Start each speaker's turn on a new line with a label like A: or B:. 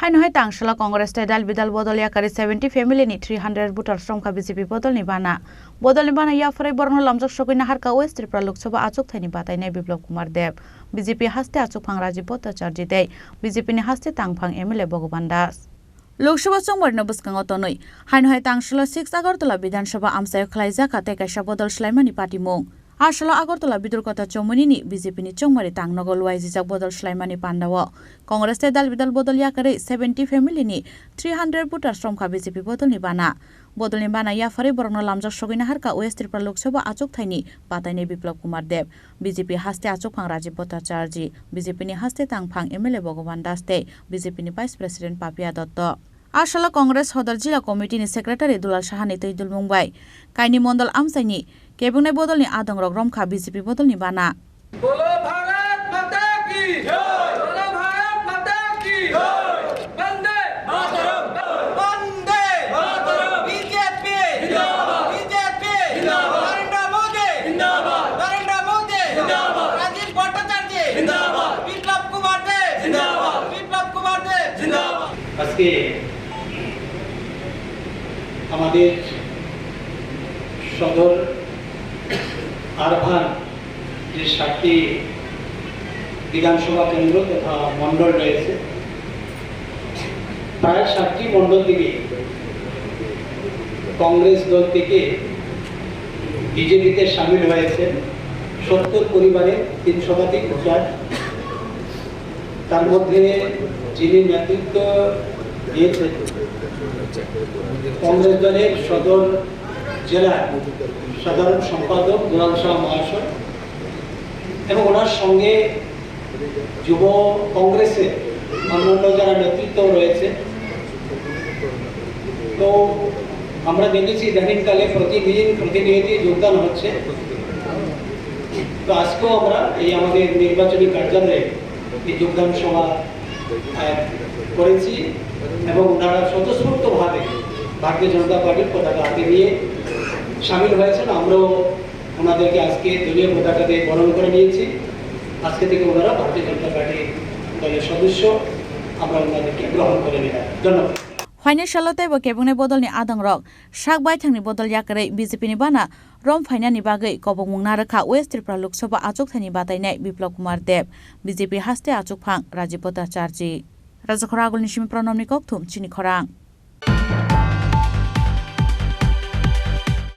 A: Hainohai tangshala Congress dal bidal bodol yakari 70 family ni 300 butal stromka BJP bodol ni bana ya farai borno lamjak sokoi nahar ka West Tripura Lok Sabha achuk thani batai nai Biplab Kumar Dev BJP haste achuk phang Rajiv Bhattacharya dei BJP ni haste tangphang MLA Bhagavan Das Lok Sabha chongmar no buskango tonoi hainohai tangshala 6 Agartala Bidhan Sabha amsayo khlaijak ate kaisa bodol slaimani party mung Ashala Agartala Bidurkota Chomoni BJP ni chongmari tangnogol waijak bodol slaimani pandawo Congress dal bidal bodol yakare 70 family ni 300 butar stromka BJP bodol ni bana ya farai borno lamjak sogoi nahar ka West Tripura Lok Sabha achuk thaini bataini Biplab Kumar Dev BJP haste achuk phang Rajiv Bhattacharya BJP ni haste tangphang MLA Bhagavan Das tei BJP ni Vice President Papia Dotto Ashala Congress Hodar Jila Committee ni Secretary Dulal Sahani Teidul Mumbai Kaini Mondal Amsaini Kebungnai bodol ni Adangrok Romkha BJP bodol ni bana
B: बोलो भारत माता की जय बोलो भारत माता की जय Vande Mataram Vande Mataram BJP जिंदाबाद BJP जिंदाबाद नरेंद्र मोदी जिंदाबाद राजीव भट्टाचार्य जिंदाबाद বিপ্লব কুমার দেব जिंदाबाद
C: আজকে আমাদের সদর আরভান যে 7টি বিধানসভা কেন্দ্র তথা মন্ডল রয়েছে প্রায় 7টি মন্ডল থেকে কংগ্রেস দল থেকে বিজেপিতে সামিল হয়েছে 70 পরিবারের 3 শতাধিক ভোটার তার মধ্যে যিনি নেতৃত্ব দিয়েছেন কংগ্রেস দলের সদর জেলার সাধারণ সম্পাদক দুলাল শাহ মহাশয় এবং ওনার সঙ্গে যুব কংগ্রেসের অন্যান্য যারা নেতৃত্ব রয়েছে তো আমরা দেখেছি ইদানিংকালে প্রতিনিধি যোগদান হচ্ছে তো আজকেও আমরা এই আমাদের নির্বাচনী কার্যালয়ে এই যোগদান সভা করেছি এবং ওনারা স্বতঃস্ফূর্তভাবে ভারতীয় জনতা পার্টির পতাকা হাতে নিয়ে সামিল হয়েছেন আমরাও ওনাদেরকে আজকে দলীয় পতাকা দিয়ে বরণ করে নিয়েছি আজকে থেকে ওনারা ভারতীয় জনতা পার্টি দলের সদস্য আমরা ওনাদেরকে গ্রহণ করে নিলাম ধন্যবাদ
A: Fainai shalate bo kebungnai bodol ni Adangrok sakbai thangni bodol yakare BJP ni bana rom faina ni bagai kobongmung narakha West Tripura Lok Sabha achuk thani batainai Biplab Kumar Dev BJP haste achuk phang Rajiv Bhattacharya Rajakhora Agulni Simi Pranam ni kokthum chini khorang